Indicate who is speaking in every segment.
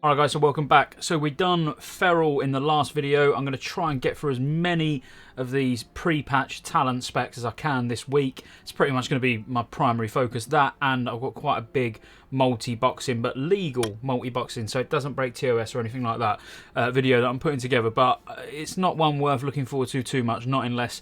Speaker 1: Alright guys, so welcome back. So we done Feral in the last video. I'm going to try and get through as many of these pre-patch talent specs as I can this week. It's pretty much going to be my primary focus, that, and I've got quite a big multi-boxing, but legal multi-boxing, so it doesn't break TOS or anything like that, video that I'm putting together. But it's not one worth looking forward to too much, not unless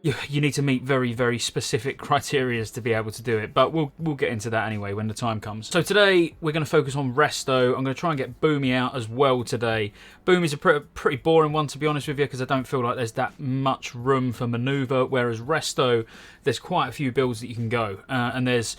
Speaker 1: you need to meet very, very specific criteria to be able to do it, but we'll get into that anyway when the time comes. So today we're going to focus on Resto. I'm going to try and get Boomy out as well today. Boomy's a pretty boring one, to be honest with you, because I don't feel like there's that much room for manoeuvre, whereas Resto, there's quite a few builds that you can go, and there's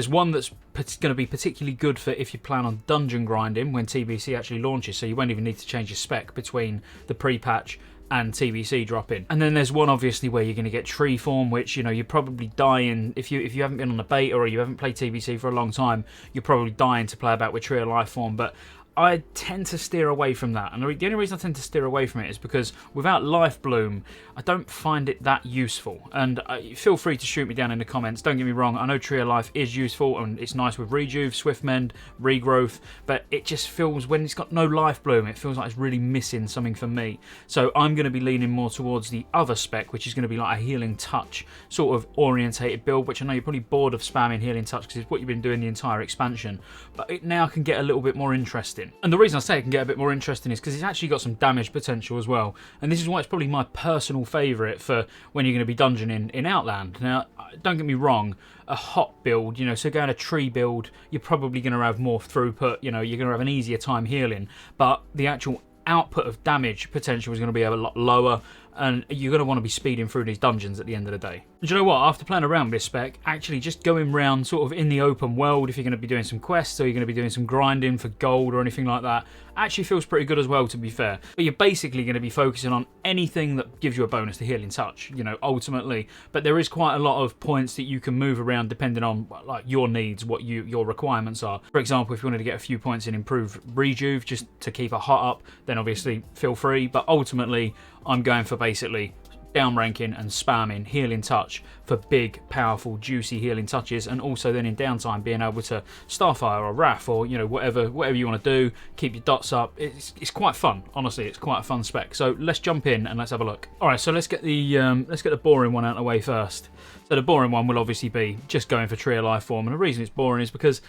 Speaker 1: one that's going to be particularly good for if you plan on dungeon grinding when TBC actually launches, so you won't even need to change your spec between the pre-patch and TBC dropping. And then there's one obviously where you're going to get tree form, which, you know, you're probably dying if you haven't been on a beta or you haven't played TBC for a long time, you're probably dying to play about with tree of life form. But I tend to steer away from that, and the only reason I tend to steer away from it is because without Life Bloom, I don't find it that useful. And feel free to shoot me down in the comments. Don't get me wrong, I know Tree of Life is useful and it's nice with Rejuve, Swift Mend, Regrowth, but it just feels, when it's got no Life Bloom, it feels like it's really missing something for me. So I'm going to be leaning more towards the other spec, which is going to be like a Healing Touch sort of orientated build, which I know you're probably bored of spamming Healing Touch because it's what you've been doing the entire expansion, but it now can get a little bit more interesting. And the reason I say it can get a bit more interesting is because it's actually got some damage potential as well. And this is why it's probably my personal favourite for when you're going to be dungeoning in Outland. Now, don't get me wrong, a hot build, you know, so going a tree build, you're probably going to have more throughput, you know, you're going to have an easier time healing. But the actual output of damage potential is going to be a lot lower, and you're going to want to be speeding through these dungeons at the end of the day. And do you know what? After playing around with this spec, actually just going around sort of in the open world, if you're going to be doing some quests or you're going to be doing some grinding for gold or anything like that, actually feels pretty good as well, to be fair. But you're basically going to be focusing on anything that gives you a bonus to Healing Touch, you know, ultimately. But there is quite a lot of points that you can move around depending on like your needs, what your requirements are. For example, if you wanted to get a few points in improved Rejuve just to keep it hot up, then obviously feel free. But ultimately, I'm going for basically downranking and spamming Healing Touch for big, powerful, juicy healing touches, and also then in downtime being able to Starfire or Wrath or, you know, whatever you want to do, keep your dots up. It's quite fun, honestly. It's quite a fun spec. So let's jump in and let's have a look. All right, so let's get the boring one out of the way first. So the boring one will obviously be just going for Tree of Life form, and the reason it's boring is because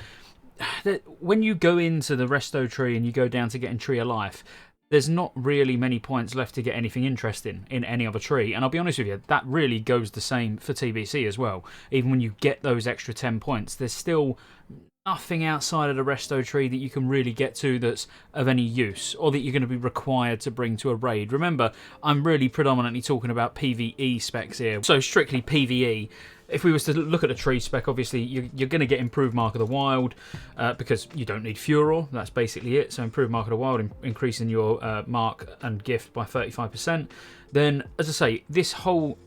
Speaker 1: when you go into the Resto tree and you go down to getting Tree of Life, there's not really many points left to get anything interesting in any other tree. And I'll be honest with you, that really goes the same for TBC as well. Even when you get those extra 10 points, there's still nothing outside of the Resto tree that you can really get to that's of any use, or that you're going to be required to bring to a raid. Remember, I'm really predominantly talking about PvE specs here. So strictly PvE. If we was to look at a tree spec, obviously you're going to get improved Mark of the Wild because you don't need Furor. That's basically it. So improved Mark of the Wild, increasing your mark and gift by 35%. Then, as I say, this whole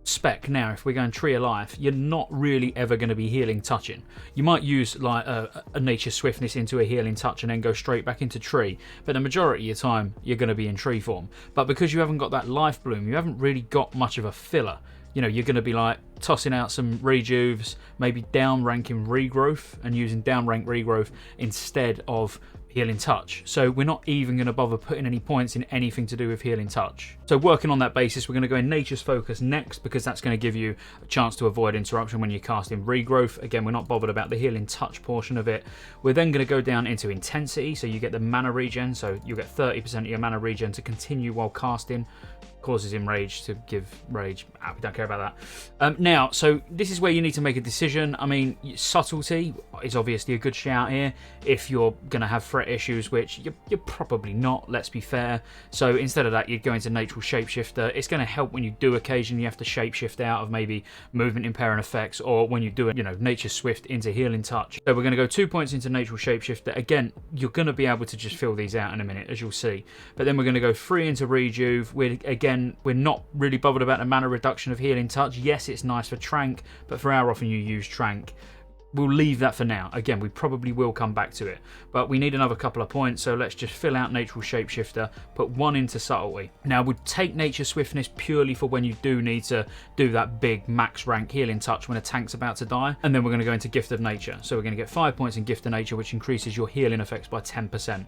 Speaker 1: spec now, if we're going Tree of Life, you're not really ever going to be Healing Touching. You might use like a Nature Swiftness into a Healing Touch and then go straight back into Tree, but the majority of your time you're going to be in tree form. But because you haven't got that Life Bloom, you haven't really got much of a filler. You know, you're going to be like tossing out some Rejuves, maybe downranking Regrowth and using downrank Regrowth instead of Healing Touch. So we're not even going to bother putting any points in anything to do with Healing Touch. So working on that basis, we're going to go in Nature's Focus next, because that's going to give you a chance to avoid interruption when you're casting Regrowth. Again, we're not bothered about the Healing Touch portion of it. We're then going to go down into Intensity, so you get the mana regen, so you get 30% of your mana regen to continue while casting. Causes him rage to give rage. We don't care about that. Now, so this is where you need to make a decision. I mean, Subtlety is obviously a good shout here if you're going to have threat issues, which you're probably not, let's be fair. So instead of that, you'd go into Natural Shapeshifter. It's going to help when you do occasionally have to shapeshift out of maybe movement impairing effects, or when you do it, you know, Nature Swift into Healing Touch. So we're going to go 2 points into Natural Shapeshifter. Again, you're going to be able to just fill these out in a minute, as you'll see. But then we're going to go 3 into Rejuve. We're not really bothered about the mana reduction of Healing Touch. Yes, it's nice for Trank, but for how often you use Trank, we'll leave that for now. Again, we probably will come back to it, but we need another couple of points, so let's just fill out Natural Shapeshifter, put 1 into Subtlety. Now, we'd take Nature Swiftness purely for when you do need to do that big max rank Healing Touch when a tank's about to die, and then we're going to go into Gift of Nature. So we're going to get 5 points in Gift of Nature, which increases your healing effects by 10%.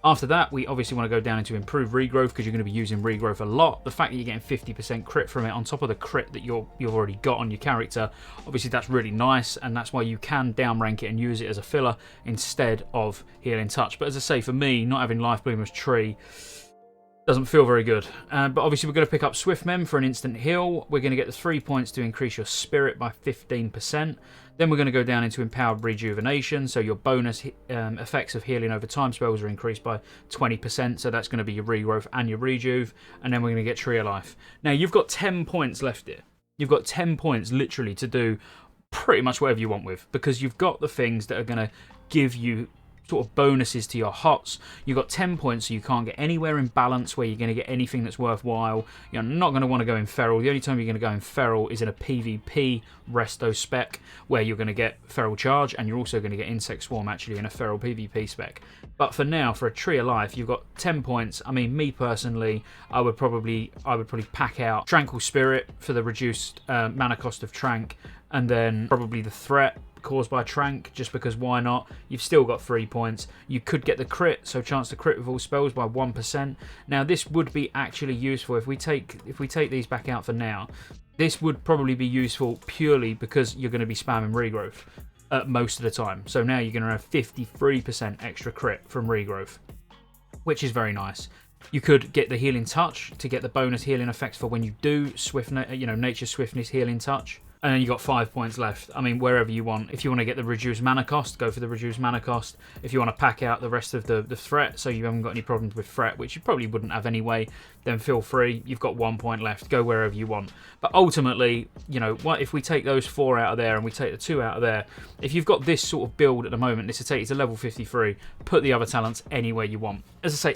Speaker 1: After that, we obviously want to go down into improved regrowth because you're going to be using regrowth a lot. The fact that you're getting 50% crit from it on top of the crit that you've already got on your character, obviously that's really nice, and that's why you can downrank it and use it as a filler instead of healing touch. But as I say, for me, not having Life Bloomer's tree doesn't feel very good. But obviously we're going to pick up Swift Mem for an instant heal. We're going to get the 3 points to increase your spirit by 15%. Then we're going to go down into Empowered Rejuvenation, so your bonus effects of healing over time spells are increased by 20%, so that's going to be your regrowth and your rejuve. And then we're going to get Tree of Life. Now you've got 10 points left here. You've got 10 points literally to do pretty much whatever you want with, because you've got the things that are going to give you sort of bonuses to your hots. You've got 10 points, so you can't get anywhere in balance where you're going to get anything that's worthwhile. You're not going to want to go in feral. The only time you're going to go in feral is in a PvP resto spec, where you're going to get feral charge, and you're also going to get insect swarm actually in a feral PvP spec. But for now, for a Tree of Life, you've got 10 points. I mean, me personally, I would probably pack out Tranquil Spirit for the reduced mana cost of Trank, and then probably the threat caused by Trank, just because why not? You've still got 3 points. You could get the crit, so chance to crit with all spells by 1%. Now this would be actually useful if we take these back out for now. This would probably be useful purely because you're going to be spamming regrowth most of the time. So now you're going to have 53% extra crit from regrowth, which is very nice. You could get the Healing Touch to get the bonus healing effects for when you do Nature Swiftness Healing Touch. And then you got 5 points left. I mean, wherever you want. If you want to get the reduced mana cost, go for the reduced mana cost. If you want to pack out the rest of the threat, so you haven't got any problems with threat, which you probably wouldn't have anyway, then feel free. You've got 1 point left. Go wherever you want. But ultimately, what if we take those 4 out of there and we take the 2 out of there? If you've got this sort of build at the moment, this will take you to level 53. Put the other talents anywhere you want. As I say,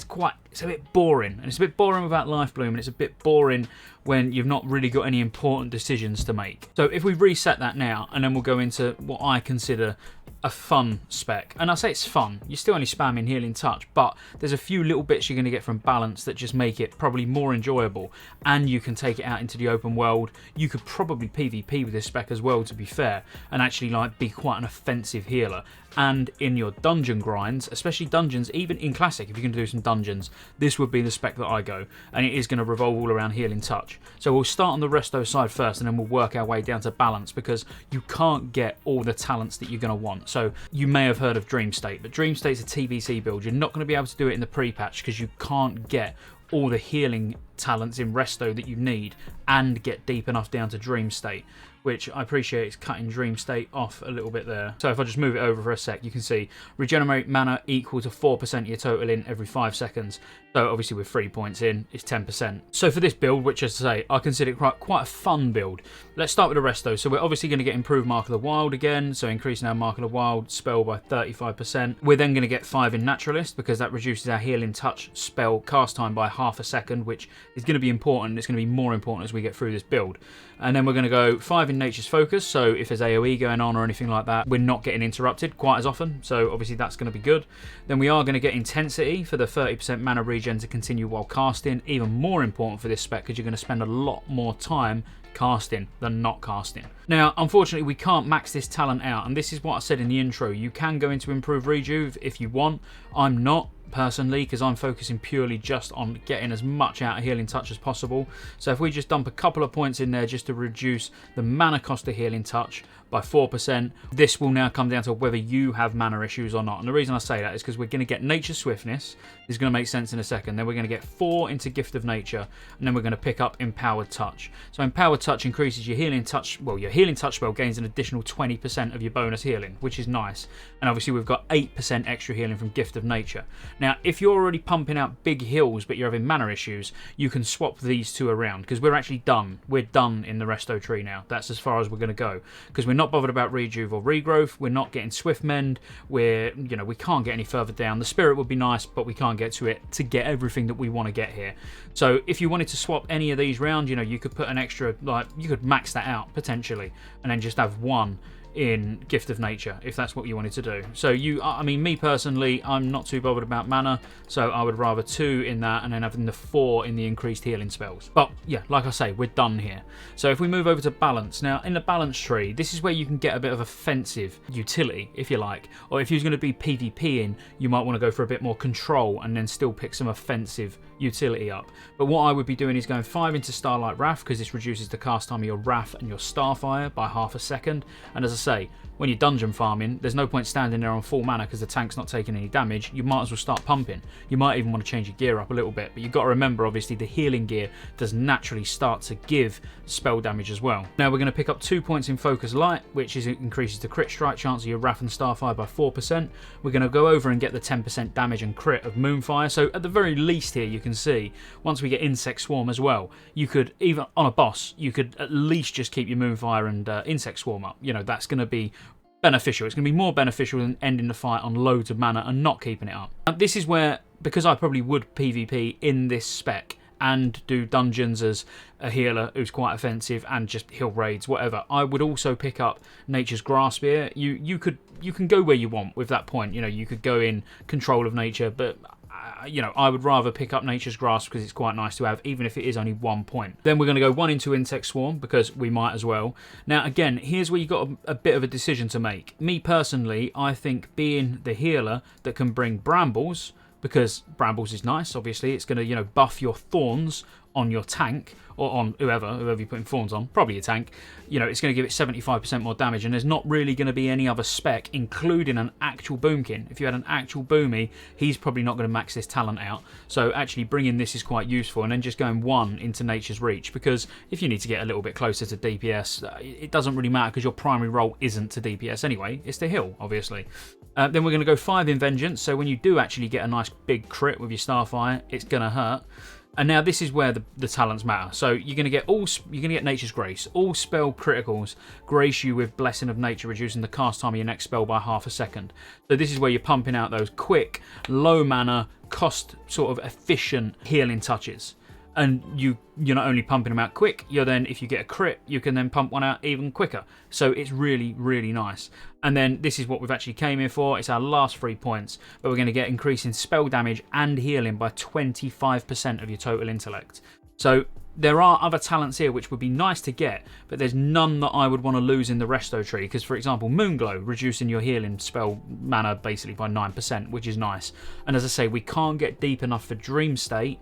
Speaker 1: it's a bit boring, and it's a bit boring without Life Bloom, and it's a bit boring when you've not really got any important decisions to make. So if we reset that now, and then we'll go into what I consider a fun spec. And I say it's fun, you're still only spamming Healing Touch, but there's a few little bits you're going to get from balance that just make it probably more enjoyable, and you can take it out into the open world. You could probably PvP with this spec as well, to be fair, and actually be quite an offensive healer. And in your dungeon grinds, especially dungeons, even in Classic, if you're going to do some dungeons, this would be the spec that I go, and it is going to revolve all around Healing Touch. So we'll start on the resto side first, and then we'll work our way down to balance, because you can't get all the talents that you're going to want. So you may have heard of Dream State, but Dream State's a TBC build. You're not going to be able to do it in the pre-patch because you can't get all the healing talents in resto that you need and get deep enough down to Dream State, which I appreciate is cutting Dream State off a little bit there. So if I just move it over for a sec, you can see regenerate mana equal to 4% of your total in every 5 seconds. So obviously with 3 points in, it's 10%. So for this build, which as I say, I consider it quite a fun build. Let's start with the resto. So we're obviously going to get improved Mark of the Wild again, so increasing our Mark of the Wild spell by 35%. We're then going to get 5 in Naturalist, because that reduces our Healing Touch spell cast time by half a second, which is going to be important. It's going to be more important as we get through this build. And then we're going to go 5 in Nature's Focus, so if there's AoE going on or anything like that, we're not getting interrupted quite as often, so obviously that's going to be good. Then we are going to get Intensity for the 30% mana regen to continue while casting, even more important for this spec because you're going to spend a lot more time casting than not casting. Now, unfortunately, we can't max this talent out, and this is what I said in the intro. You can go into Improved Rejuve if you want. I'm not, personally, because I'm focusing purely just on getting as much out of Healing Touch as possible. So if we just dump a couple of points in there just to reduce the mana cost of Healing Touch by 4%, this will now come down to whether you have mana issues or not. And the reason I say that is because we're going to get Nature Swiftness. This is going to make sense in a second. Then we're going to get 4 into Gift of Nature, and then we're going to pick up Empowered Touch. So Empowered Touch increases your Healing Touch. Well, your Healing Touch spell gains an additional 20% of your bonus healing, which is nice. And obviously we've got 8% extra healing from Gift of Nature. Now, if you're already pumping out big heals but you're having mana issues, you can swap these two around, because we're actually done. We're done in the resto tree now. That's as far as we're going to go, because we're not bothered about rejuve or regrowth. We're not getting Swift Mend. We can't get any further down. The Spirit would be nice, but we can't get to it to get everything that we want to get here. So if you wanted to swap any of these round, you could put an extra, you could max that out potentially, and then just have 1 in Gift of Nature, if that's what you wanted to do. So I mean, me personally, I'm not too bothered about mana, so I would rather 2 in that and then having the 4 in the increased healing spells. But yeah, like I say, we're done here. So if we move over to balance, now in the balance tree, this is where you can get a bit of offensive utility, if you like, or if you're going to be PvPing, you might want to go for a bit more control and then still pick some offensive utility up. But what I would be doing is going 5 into Starlight Wrath, because this reduces the cast time of your Wrath and your Starfire by half a second. And as I say, when you're dungeon farming, there's no point standing there on full mana because the tank's not taking any damage. You might as well start pumping. You might even want to change your gear up a little bit, but you've got to remember, obviously, the healing gear does naturally start to give spell damage as well. Now we're going to pick up 2 points in Focus Light, which increases the crit strike chance of your Wrath and Starfire by 4%. We're going to go over and get the 10% damage and crit of Moonfire. So at the very least here, you can see, once we get Insect Swarm as well, you could, even on a boss, you could at least just keep your Moonfire and Insect Swarm up. You know, that's going to be beneficial. It's going to be more beneficial than ending the fight on loads of mana and not keeping it up. Now, this is where, because I probably would PvP in this spec and do dungeons as a healer who's quite offensive and just heal raids, whatever, I would also pick up Nature's Grasp here. You can go where you want with that point. You know, you could go in control of nature, but you know, I would rather pick up Nature's Grasp because it's quite nice to have, even if it is only 1 point. Then we're going to go 1 into Insect Swarm because we might as well. Now, again, here's where you've got a bit of a decision to make. Me personally, I think being the healer that can bring Brambles, because Brambles is nice, obviously, it's going to, you know, buff your thorns on your tank, or on whoever you're putting thorns on, probably your tank. You know, it's going to give it 75% more damage, and there's not really going to be any other spec, including an actual Boomkin. If you had an actual Boomy, he's probably not going to max this talent out. So actually bringing this is quite useful, and then just going 1 into Nature's Reach, because if you need to get a little bit closer to DPS, it doesn't really matter because your primary role isn't to DPS anyway, it's to heal, obviously. Then we're going to go 5 in Vengeance, so when you do actually get a nice big crit with your Starfire, it's going to hurt. And now this is where the talents matter. So you're going to get Nature's Grace. All spell criticals grace you with Blessing of Nature, reducing the cast time of your next spell by half a second. So this is where you're pumping out those quick, low mana, cost sort of efficient healing touches. And you're not only pumping them out quick, you're then, if you get a crit, you can then pump one out even quicker. So it's really, really nice. And then this is what we've actually came here for. It's our last 3 points, but we're going to get increasing spell damage and healing by 25% of your total intellect. So there are other talents here which would be nice to get, but there's none that I would want to lose in the Resto tree. Because, for example, Moonglow, reducing your healing spell mana basically by 9%, which is nice. And as I say, we can't get deep enough for Dream State.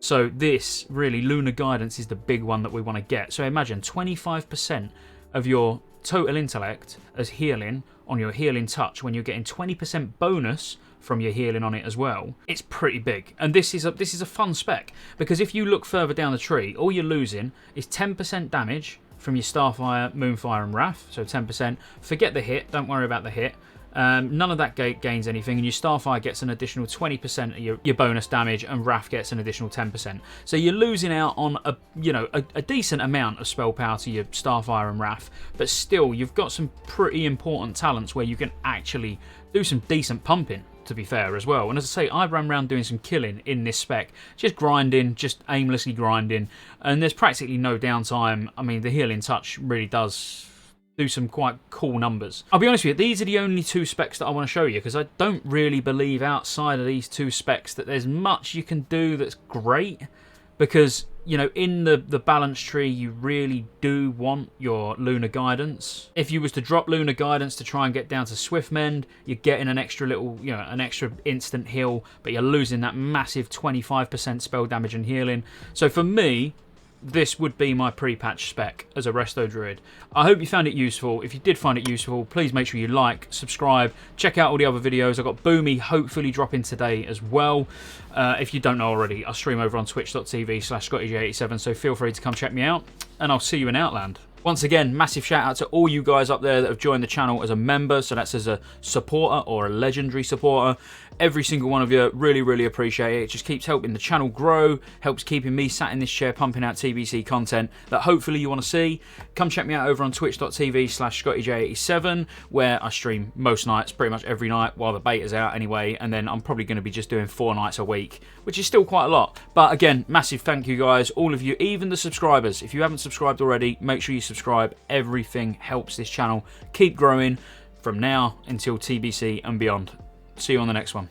Speaker 1: So this, really, Lunar Guidance is the big one that we want to get. So imagine 25% of your total intellect as healing on your healing touch when you're getting 20% bonus from your healing on it as well. It's pretty big. And this is a fun spec, because if you look further down the tree, all you're losing is 10% damage from your Starfire, Moonfire and Wrath. So 10%. Forget the hit. Don't worry about the hit. None of that gains anything, and your Starfire gets an additional 20% of your bonus damage, and Wrath gets an additional 10%. So you're losing out on a decent amount of spell power to your Starfire and Wrath, but still you've got some pretty important talents where you can actually do some decent pumping, to be fair, as well. And as I say, I ran around doing some killing in this spec, just grinding, just aimlessly grinding, and there's practically no downtime. I mean, the healing touch really does do some quite cool numbers. I'll be honest with you, these are the only 2 specs that I want to show you, because I don't really believe outside of these 2 specs that there's much you can do that's great, because, you know, in the balance tree, you really do want your Lunar Guidance. If you was to drop Lunar Guidance to try and get down to Swift Mend, you're getting an extra little, you know, an extra instant heal, but you're losing that massive 25% spell damage and healing. So for me, this would be my pre-patch spec as a Resto Druid. I hope you found it useful. If you did find it useful, please make sure you like, subscribe, check out all the other videos. I've got Boomy hopefully dropping today as well. If you don't know already, I stream over on twitch.tv/Scottejaye87, so feel free to come check me out, and I'll see you in Outland. Once again, massive shout out to all you guys up there that have joined the channel as a member, so that's as a supporter or a legendary supporter. Every single one of you, really, really appreciate it. It just keeps helping the channel grow, helps keeping me sat in this chair pumping out TBC content that hopefully you want to see. Come check me out over on twitch.tv/Scottejaye87, where I stream most nights, pretty much every night, while the beta's out anyway, and then I'm probably going to be just doing 4 nights a week, which is still quite a lot. But again, massive thank you guys, all of you, even the subscribers. If you haven't subscribed already, make sure you subscribe. Everything helps this channel keep growing from now until TBC and beyond. See you on the next one.